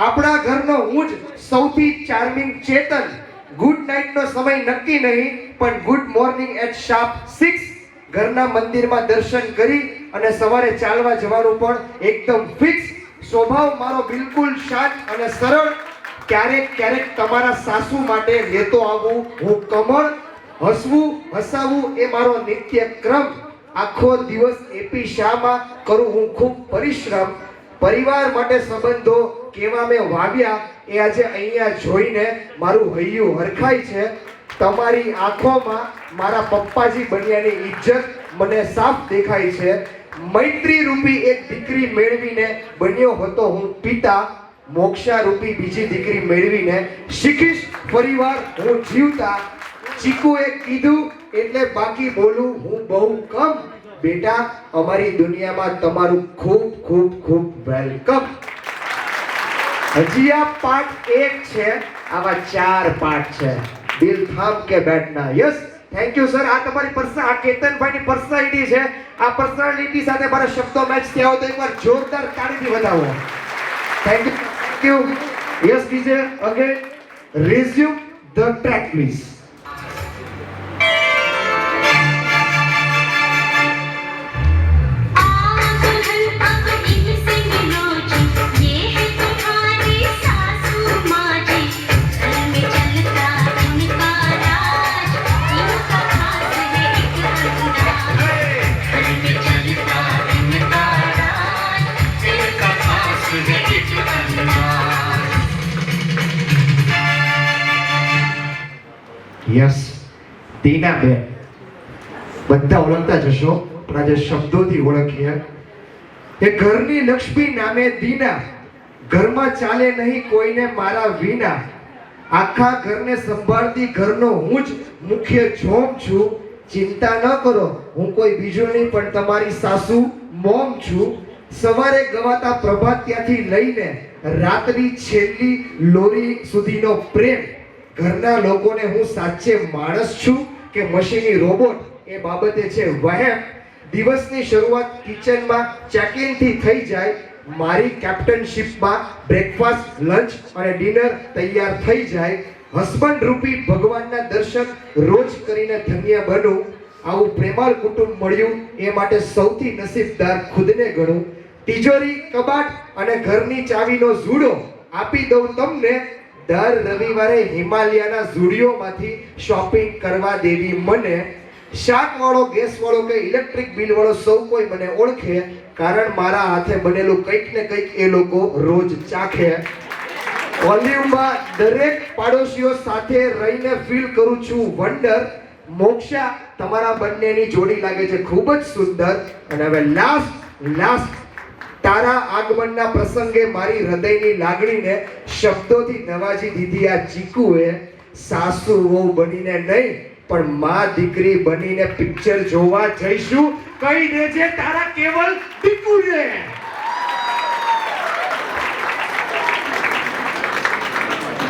Speaker 5: આપણા ઘરનો હું જ સૌથી ચાર્મિંગ ચેતન ગુડ નાઇટ નો સમય નક્કી નહીં પણ ગુડ મોર્નિંગ એટ શાર્પ 6 ઘરના મંદિરમાં દર્શન કરી અને સવારે ચાલવા જવાનું પણ એકદમ ફિક્સ સ્વભાવ મારો બિલકુલ શાંત અને સરળ ક્યારેક તમારા સાસુ માટે લેતો આવું હું કમળ હસવું હસાવું એ મારો નિત્ય ક્રમ આખો દિવસ એપી શામાં કરું હું ખૂબ પરિશ્રમ પરિવાર માટે સંબંધો કેવા મેં વાવ્યા એ આજે અહીંયા જોઈને મારું હૈયું હરખાય છે તમારી આંખોમાં મારા પપ્પાજી બન્યાની ઇજ્જત મને સાફ દેખાય છે મૈત્રી રૂપી એક દીકરી મેળવીને બન્યો હતો હું પિતા મોક્ષા રૂપી બીજી દીકરી મેળવીને શીખીશ ફરીવાર હું જીવતા. ચીકુએ કીધું એટલે બાકી બોલું હું બહુ કમ. બેટા અમારી દુનિયામાં તમારું ખૂબ ખૂબ ખૂબ વેલકમ. હજી આ પાર્ટ 1 છે, આવા 4 પાર્ટ છે. દિલ થામ કે બેઠના. Yes, thank you sir. આ તમારી આ કેતનભાઈની પર્સનાલિટી છે. આ પર્સનાલિટી સાથે મારા શબ્દો મેચ થયા હોય તો એકવાર જોરદાર તાળીથી વધાવો. Thank you. Yes DJ, again resume the track please. Yes, Tinaben બધા ઓળખતા જશો, પણ આજે શબ્દોથી ઓળખીએ. એ ઘરની લક્ષ્મી નામે દીના, ઘરમાં ચાલે નહીં કોઈને મારા વિના. આખા ઘરને સંભાળતી ઘરનો હું જ મુખ્ય જોમ છું. ચિંતા ન કરો, હું કોઈ બીજો નહીં પણ તમારી સાસુ મોમ છું. સવારે ગવાતા પ્રભાત ત્યાંથી લઈને રાતની છેલ્લી લોરી સુધીનો પ્રેમ. ઘરના લોકોને હું સાચે માણસ છું કે મશીની રોબોટ એ બાબતે છે વહેમ. દિવસની શરૂઆત કિચનમાં ચેક-ઇન થી થઈ જાય. મારી કેપ્ટનશિપમાં બ્રેકફાસ્ટ, લંચ અને ડિનર તૈયાર થઈ જાય. હસબન્ડ રૂપી ભગવાનના દર્શન રોજ કરીને ધન્ય બનું. આવું પ્રેમાળ કુટુંબ મળ્યું એ માટે સૌથી નસીબદાર ખુદને ગણું. તિજોરી, કબાટ અને ઘરની ચાવીનો ઝૂડો આપી દઉં તમને. દર રવિવારે હિમાલયના ઝુડિયોમાંથી શોપિંગ કરવા દેવી મને. શાકવાળો, ગેસવાળો કે ઇલેક્ટ્રિક બિલવાળો સૌ કોઈ મને ઓળખે, કારણ મારા હાથે બનેલું કંઈક ને કંઈક એ લોકો રોજ ચાખે. વોલ્યુમમાં દરેક પાડોશીઓ સાથે રહીને ફીલ કરું છું વન્ડર. મોક્ષા, તમારા બંનેની જોડી લાગે છે ખૂબ જ સુંદર. અને હવે લાસ્ટ તારા આગમનના પ્રસંગે મારી હૃદયની લાગણીને શબ્દોથી નવાજી દીધી આ ચીકુએ. સાસુ વહુ બનીને નહીં પણ માં દીકરી બનીને પિક્ચર જોવા જઈશું. કહી દેજે તારા કેવલ દીકુને.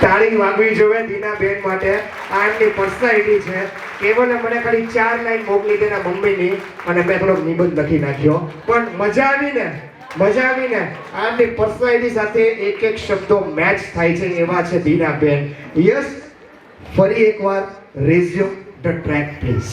Speaker 5: તાળી વાગવી જોઈએ દીનાબેન માટે. આ એમની પર્સનાલિટી છે. કેવલે મને ખાલી 4 લાઈન મોકલી તેના મમ્મીની અને મેં થોડોક નિબંધ લખી નાખ્યો, પણ મજા આવીને. આમની પર્સનાલિટી સાથે એક શબ્દો મેચ થાય છે એવા છે દીનાબેન. યસ, ફરી એકવાર resume the track please.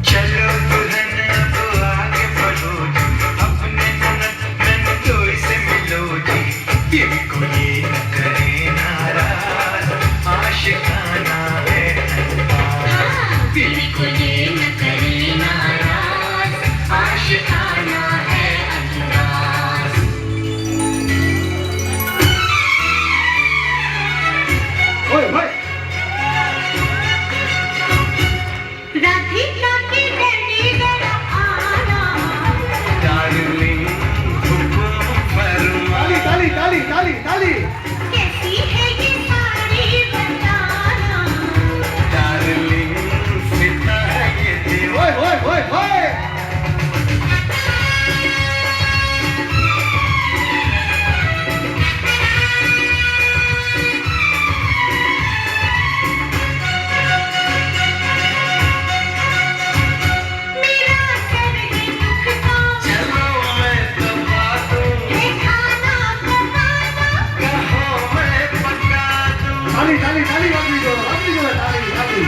Speaker 7: चलो दुल्हन अब आगे बढ़ो जी, अपने ननद कोई से मिलो जी. दिल को ये न करे नाराज, आशिकाना है अंदाज. दिल को ये न करे नाराज, आशिकाना है अंदाज.
Speaker 5: ઓય ભાઈ,
Speaker 7: डार्लिंग हुक्म फरमा.
Speaker 5: તાલી.
Speaker 7: डार्लिंग सितारा ये दिल.
Speaker 5: ઓય.
Speaker 7: चलो मैं दबा दूं, कहो मैं पका दूं.
Speaker 5: તાલી વાગવી જોઈએ.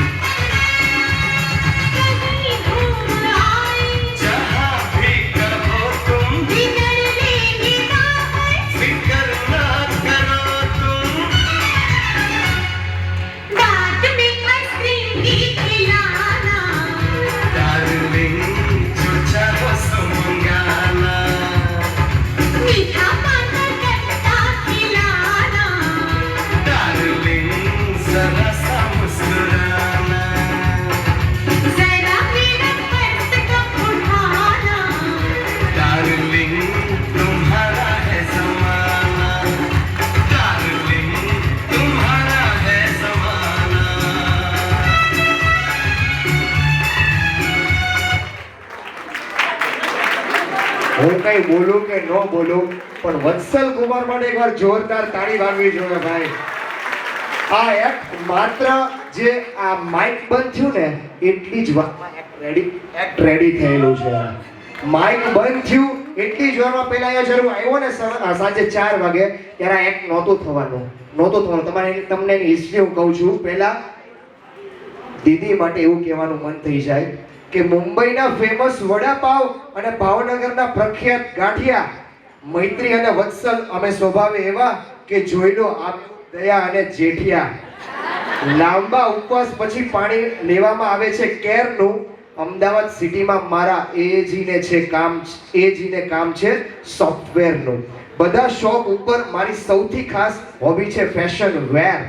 Speaker 7: जहाँ भी कहो तुम, फिक्र ना करो तुम. डार्लिंग जो चाहो सो मंगाना. डार्लिंग जरा सा मुस्कुराना.
Speaker 5: કઈ બોલું કે ન બોલું, પણ વત્સલ કુમાર માટે એકવાર જોરદાર તાળી વાગવી જોઈએ ભાઈ. આ એક્ટ માત્ર જે આ માઇક બંધ થયું ને એટલી જ વારમાં એક્ટ રેડી થયેલું છે. માઇક બંધ થયું એટલી જ વારમાં પહેલા અહીંયા જરૂર આવ્યો ને સાંજે 4 વાગે ત્યારે આ એક્ટ નહોતું થવાનું. તમને એની હિસ્ટ્રી હું કહું છું. પહેલા દીદી માટે એવું કહેવાનું મન થઈ જાય કે મુંબઈના ફેમસ વડાપાવ અને ભાવનગરના પ્રખ્યાત ગાંઠિયા મૈત્રી અને વત્સલ અમે સ્વભાવે એવા કે જોઈ લો આપ દયા અને જેઠિયા. લાંબા ઉપવાસ પછી પાણી લેવામાં આવે છે કેરનું. અમદાવાદ સિટીમાં મારા એજીને કામ છે સોફ્ટવેરનું. બધા શોપ ઉપર મારી સૌથી ખાસ હોબી છે ફેશન વેર.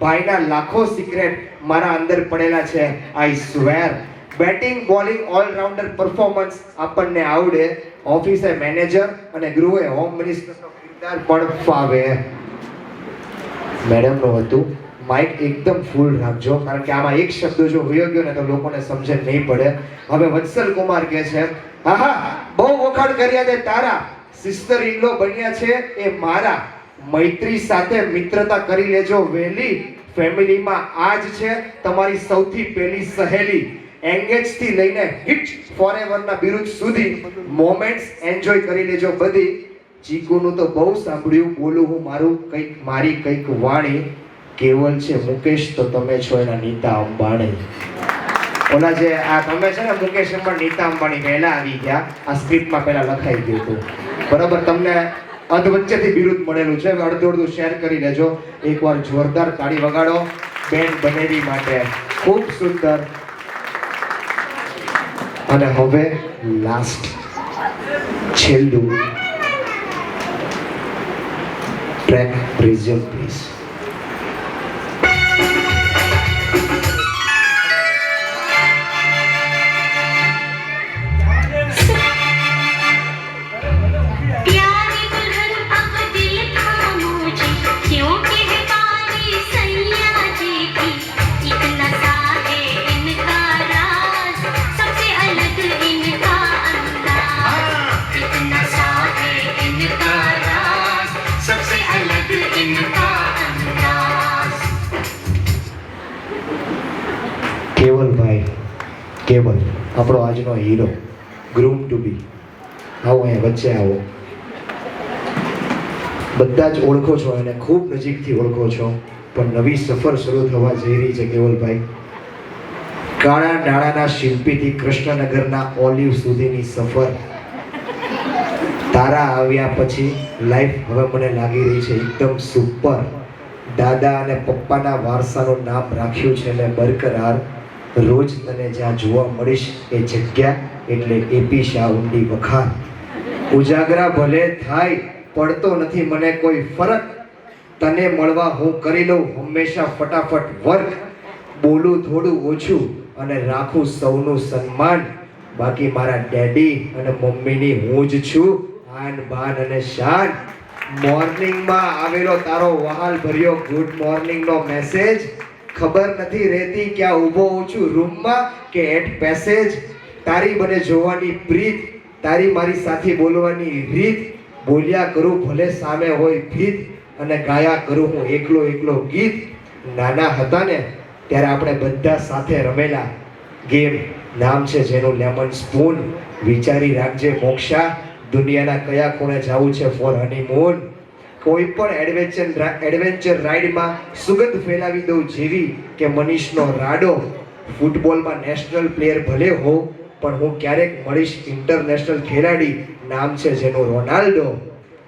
Speaker 5: ભાઈના લાખો સિક્રેટ મારા અંદર પડેલા છે I swear. Batting bowling allrounder performance આપણને આવડે. ઓફિસે મેનેજર અને ગૃહે હોમ મિનિસ્ટરનો કિરદાર પણ ફાવે. મેડમનું હતું માઇક એકદમ ફૂલ રાખજો, કારણ કે આમાં એક શબ્દ જો વયો ગયો ને તો લોકોને સમજ નહીં પડે. હવે વત્સલ કુમાર કહે છે, હા બહુ વખાણ કર્યા તે તારા, સિસ્ટર ઇન લો બન્યા છે એ મારા. મૈત્રી સાથે મિત્રતા કરી લેજો વહેલી. ફેમિલીમાં આજ છે તમારી સૌથી પહેલી સહેલી. એંગેજ થી લઈને હિટ ફોરએવર ના બિરુદ સુધી મોમેન્ટ્સ એન્જોય કરી લેજો બધી. ચીકુનું તો બહુ સાંભળ્યું, બોલું હું મારી કંઈક વાણી. કેવલ છે મુકેશ તો તમે છો એના નીતા અંબાણી. ઓલા જે આ તમે છે ને મુકેશ અંબાણી નીતા અંબાણી પહેલા આવી ગયા. આ સ્ક્રિપ્ટમાં પહેલા લખાઈ ગયું હતું બરાબર. તમને અધવચ્ચેથી બિરુદ મળેલું છે. અડધું શેર કરી લેજો. એકવાર જોરદાર તાળી વગાડો બેન બનેવી માટે. ખૂબ સુંદર. અને હવે લાસ્ટ છેલ્લું ટ્રેક પ્રિઝમ પ્લીઝ. કેવલ આપણો આજનો હીરો, ગ્રૂમ ટુ બી. આવો અહીંયા વચ્ચે આવો. બધા જ ઓળખો છો એને, ખૂબ નજીકથી ઓળખો છો, પણ નવી સફર શરૂ થવા જઈ રહી છે કેવલભાઈ. કાળા નાળાના શિલ્પીથી કૃષ્ણનગરના ઓલિવ સુધીની સફર. તારા આવ્યા પછી લાઈફ હવે મને લાગી રહી છે એકદમ સુપર. દાદા અને પપ્પાના વારસાનું નામ રાખ્યું છે મેં બરકરાર. રોજ તને જ્યાં જોવા મળીશ એ જગ્યા એટલે એપી શાહ ઊંડી વખાર. ઉજાગરા ભલે થાય પડતો નથી મને કોઈ ફરક. તને મળવા હું કરી લઉં હંમેશા ફટાફટ વર્ક. બોલું થોડું ઓછું અને રાખું સૌનું સન્માન. બાકી મારા ડેડી અને મમ્મીની હું જ છું આન બાન અને શાન. મોર્નિંગમાં આવેલો તારો વહાલ ભર્યો ગુડ મોર્નિંગનો મેસેજ. ખબર નથી રહેતી ક્યાં ઊભો હું છું રૂમમાં કે એટ પેસેજ. તારી મને જોવાની પ્રીત, તારી મારી સાથે બોલવાની રીત. બોલ્યા કરું ભલે સામે હોય ભીત અને ગાયા કરું હું એકલો ગીત. નાના હતા ને ત્યારે આપણે બધા સાથે રમેલા ગેમ, નામ છે જેનું લેમન સ્પૂન. વિચારી રાખજે મોક્ષા, દુનિયાના કયા ખૂણે જવું છે ફોર હનીમૂન. કોઈ પણ એડવેન્ચર રાઈડમાં સુગંધ ફેલાવી દઉં જેવી કે મનીષનો રાડો. ફૂટબોલમાં નેશનલ પ્લેયર ભલે હો પણ હું ક્યારેક મળીશ ઇન્ટરનેશનલ ખેલાડી, નામ છે જેનો રોનાલ્ડો.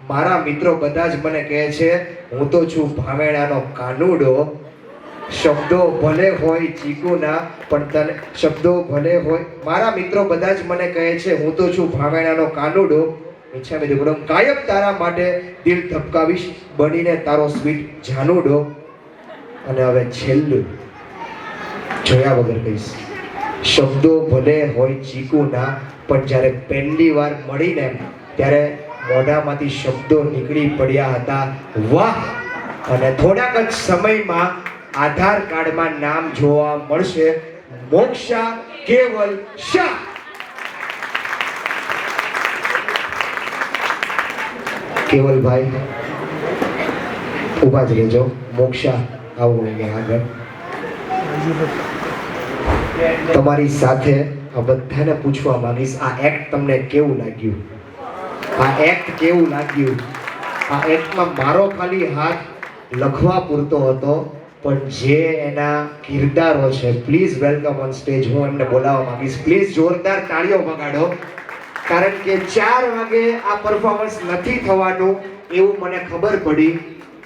Speaker 5: મારા મિત્રો બધા જ મને કહે છે હું તો છું ભાવેણાનો કાનુડો. શબ્દો ભલે હોય ચીકુના પણ તને મારા મિત્રો બધા જ મને કહે છે હું તો છું ભાવેણાનો કાનુડો. ઈચ્છા મેં ગુણમ કાયમ તારા માટે દિલ ધબકાવીશ બનીને તારો સ્વીટ જાનુડો. અને હવે છેલ્લું જોયા વગર કહીશ. શબ્દો ભલે હોય ચીકુના પણ જ્યારે પહેલી વાર મળીને ત્યારે મોઢામાંથી શબ્દો નીકળી પડ્યા હતા વાહ. અને થોડાક જ સમયમાં આધાર કાર્ડમાં નામ જોવા મળશે મોક્ષા કેવલ શાહ. કેવલભાઈ ઊભા જ રહેજો. મોક્ષા આવો અહીંયા આગળ. તમારી સાથે આ બધાને પૂછવા માંગીશ, આ એક્ટ તમને કેવું લાગ્યું? આ એક્ટ કેવું લાગ્યું? આ એક્ટમાં મારો ખાલી હાથ લખવા પૂરતો હતો, પણ જે એના કિરદારો છે, પ્લીઝ વેલકમ ઓન સ્ટેજ. હું એમને બોલાવવા માંગીશ. પ્લીઝ જોરદાર તાળીઓ વગાડો, કારણ કે 4 વાગે આ પરફોર્મન્સ નથી થવાનું એવું મને ખબર પડી.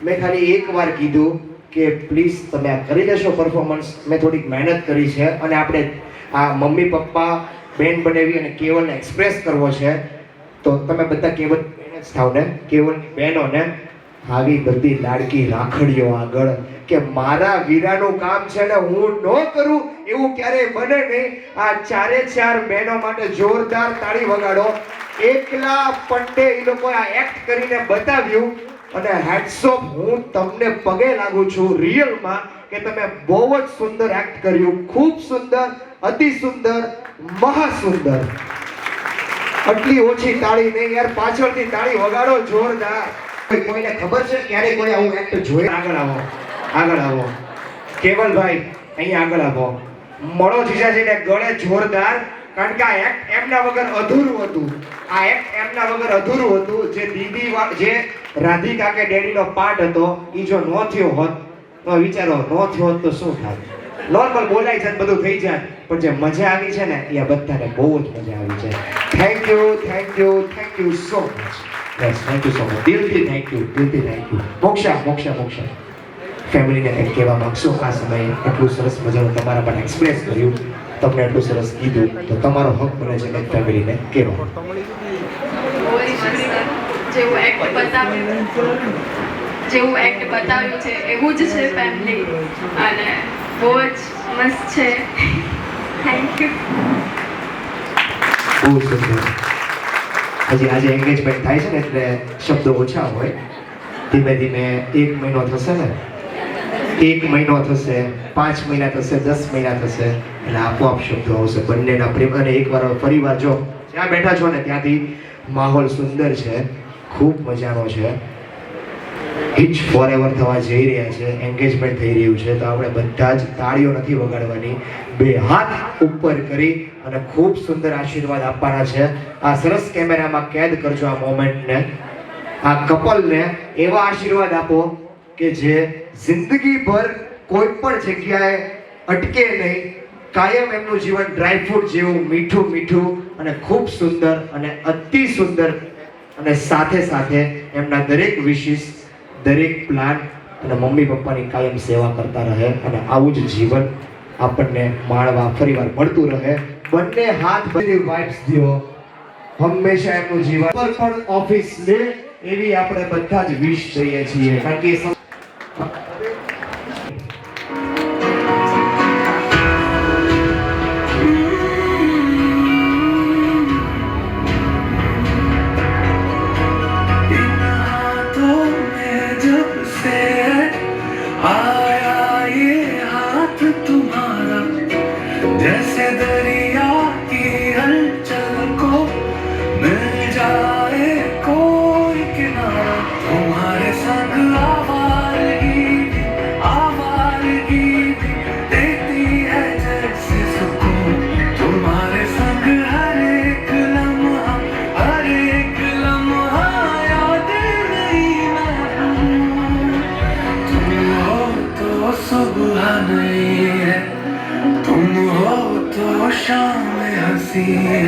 Speaker 5: મેં ખાલી એકવાર કીધું કે પ્લીઝ તમે આ કરી લેશો પરફોર્મન્સ. મેં થોડીક મહેનત કરી છે અને આપણે આ મમ્મી પપ્પા બેન બનાવી અને કેવલને એક્સપ્રેસ કરવો છે, તો તમે બધા કેવલ બેન જ થાવ ને, કેવલની બહેનોને આવી બધી લાડકી રાખડીઓ આગળ કે મારા વીરાનું કામ છે ને હું ન કરું એવું ક્યારેય બને નહીં. આ 4 બહેનો માટે જોરદાર તાળી વગાડો. એકલા પંડે એ લોકોએ આ એક્ટ કરીને બતાવ્યું અને હેટ્સ ઓફ. હું તમને પગે લાગુ છું રિયલમાં કે તમે બહુ જ સુંદર એક્ટ કર્યું. ખૂબ સુંદર, અતિ સુંદર, મહાસુંદર. આટલી ઓછી તાળી નહીં યાર, પાછળથી તાળી વગાડો જોરદાર. કોઈને ખબર છે ક્યારે કોઈ આવું એક્ટ જોઈ? આગળ આવો, આગળ આવો. કેવલભાઈ અહીંયા આગળ આવો. મળો જીજાજીને ગળે જોરદાર, કારણ કે આ એક્ટ એમના વગર અધૂરું હતું. આ એક્ટ એમના વગર અધૂરું હતું. જે દીદી જે રાધિકા કે ડેડીનો પાર્ટ હતો એ જો ન થયો હોત તો વિચારો, ન થયો હોત તો શું થાત? નોર્મલ બોલાઈ જાય, બધું થઈ જાય, પણ જે મજા આવી છે ને એ આ બધાને બહુ જ મજા આવી છે. Thank you, thank you, thank you so much. Yes, thank you so much. દિલથી થેન્ક યુ, દિલથી થેન્ક યુ. મોક્ષા ફેમિલીને કંઈક કહેવા માંગશો? આ સમયે એટલું સરસ મજાનું તમારા માટે એક્સપ્રેસ કર્યું, તમને એટલું સરસ કીધું, તો તમારો હક બને છે કંઈક ફેમિલીને કહેવા.
Speaker 6: જેવું એક્ટ બતાવ્યું છે એવું જ છે ફેમિલી, અને બહુ જ મસ્ત છે. Thank you.
Speaker 5: બહુ સુંદર. હજી આજે એન્ગેજમેન્ટ થાય છે ને એટલે શબ્દો ઓછા હોય. ધીમે ધીમે 1 મહિનો થશે ને, 1 મહિનો થશે, 5 મહિના થશે, 10 મહિના થશે, એટલે આપોઆપ શબ્દો આવશે બંનેના પ્રેમ. અને એકવાર ફરીવાર જો જ્યાં બેઠા છો ને ત્યાંથી માહોલ સુંદર છે, ખૂબ મજાનો છે. હિચ ફોરએવર થવા જઈ રહ્યા છે, એન્ગેજમેન્ટ થઈ રહ્યું છે, તો આપણે બધા જ તાળીઓ નથી વગાડવાની, 2 હાથ ઉપર કરી અને ખૂબ સુંદર આશીર્વાદ આપવાના છે. આ સરસ કેમેરામાં કેદ કરજો આ મોમેન્ટને. આ કપલને એવા આશીર્વાદ આપો કે જે જિંદગીભર કોઈ પણ જગ્યાએ અટકે નહીં. કાયમ એમનું જીવન ડ્રાયફ્રૂટ જેવું મીઠું મીઠું અને ખૂબ સુંદર અને અતિ સુંદર, અને સાથે સાથે એમના દરેક વિશિસ, દરેક પ્લાન અને મમ્મી પપ્પાની કાયમ સેવા કરતા રહે, અને આવું જ જીવન આપણને માણવા ફરીવાર મળતું રહે. બંને હાથ બધી વાઇબ્સ દો, હંમેશા એમનું જીવન પર પણ ઓફિસ લે એવી આપણે બધા જ વિશ કરીએ છીએ, કારણ કે
Speaker 7: जैसे दरिया की हलचल को मिल जाए कोई किनारा, तुम्हारे संग आवारगी देती है जैसे सुकून, तुम्हारे संग हर एक लम्हा याद नहीं महफूज। तुम हो तो सुबह नहीं है, तुम हो तो शाम हंसी है,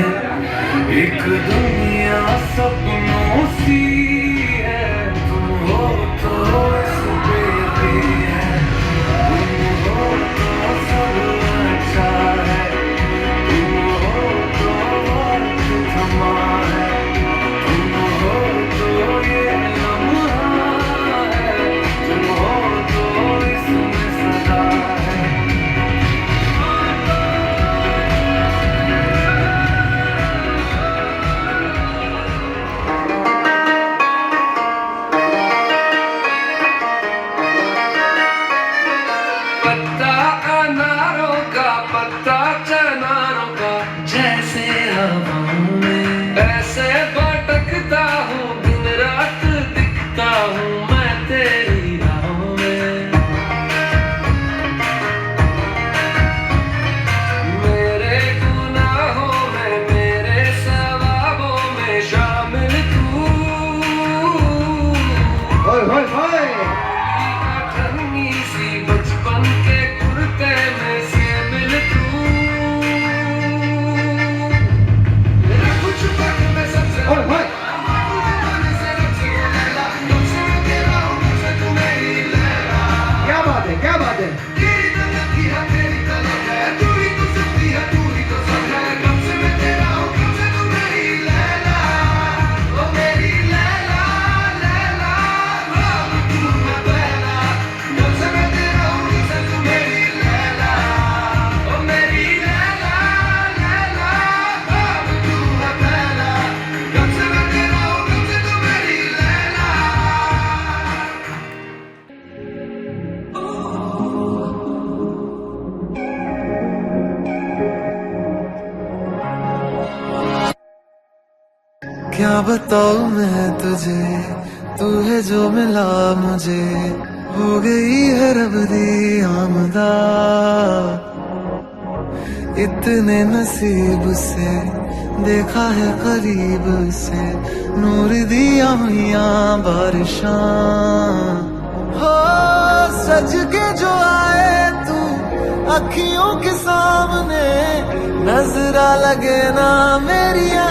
Speaker 7: एक दुनिया सपनों सी है। तुम हो तो बेबी है, तुम हो तो सब अच्छा है, तुम हो तो वक्त थमा है, तुम हो तो ये लम्हा है, तुम हो तो इसमें सदा है। क्या बताऊं मैं तुझे, तू है जो मिला मुझे, हो गई है रब दी आमदा, इतने नसीब से देखा है करीब से, नूर दिया हुआ बारिशां, हो सज के जो आए तू अखियों के सामने, नजरा लगे ना मेरिया,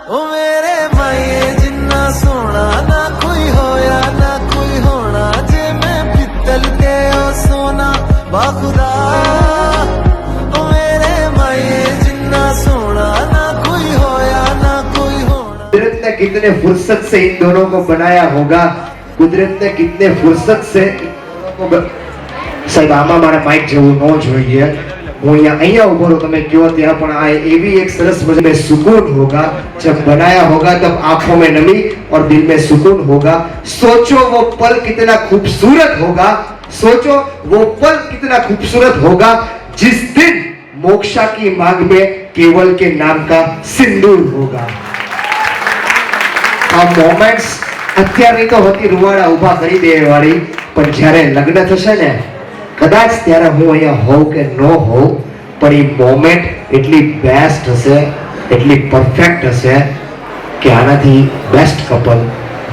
Speaker 7: ओ मेरे माए जिन्ना सोना ना कोई होया ना कोई होना, जे मैं पित्तल के ओ सोना बाखुदा, ओ मेरे माए जिन्ना सोना ना कोई होया ना कोई होना।
Speaker 5: कुदरत ने कितने फुर्सत से इन दोनों को बनाया होगा, कुदरत ने कितने फुर्सत से इन दोनों को साहेब आमा मारे माइक जेवुं न જોઈએ, હું અહીંયા ઉભો રહું, તમે કયો ત્યાં પણ આ એવી એક સરસ मुझे में सुकून होगा, जब बनाया होगा तब आंखों में नमी और दिल में सुकून होगा। सोचो वो पल कितना खूबसूरत होगा, सोचो वो पल कितना खूबसूरत होगा जिस दिन मोक्षा की मांग में केवल के नाम का सिंदूर होगा। આ મોમેન્ટ્સ અત્યારની તો હતી રૂવાડા ઊભા કરી દેવા વાળી, પણ જ્યારે લગ્ન થશે ને કદાચ ત્યારે હું અહીંયા હોઉં કે ન હોઉં, પણ એ મોમેન્ટ એટલી બેસ્ટ હશે, એટલી પરફેક્ટ હશે કે આનાથી best couple,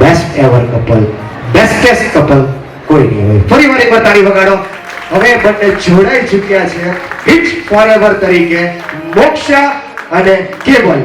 Speaker 5: best ever couple, bestest couple કોઈ નહીં હોય। ફરી વાર એકવાર તાળી વગાડો। હવે બંને જોડાઈ ચૂક્યા છે હિટ ફોરએવર તરીકે, મોક્ષા અને કેવલ।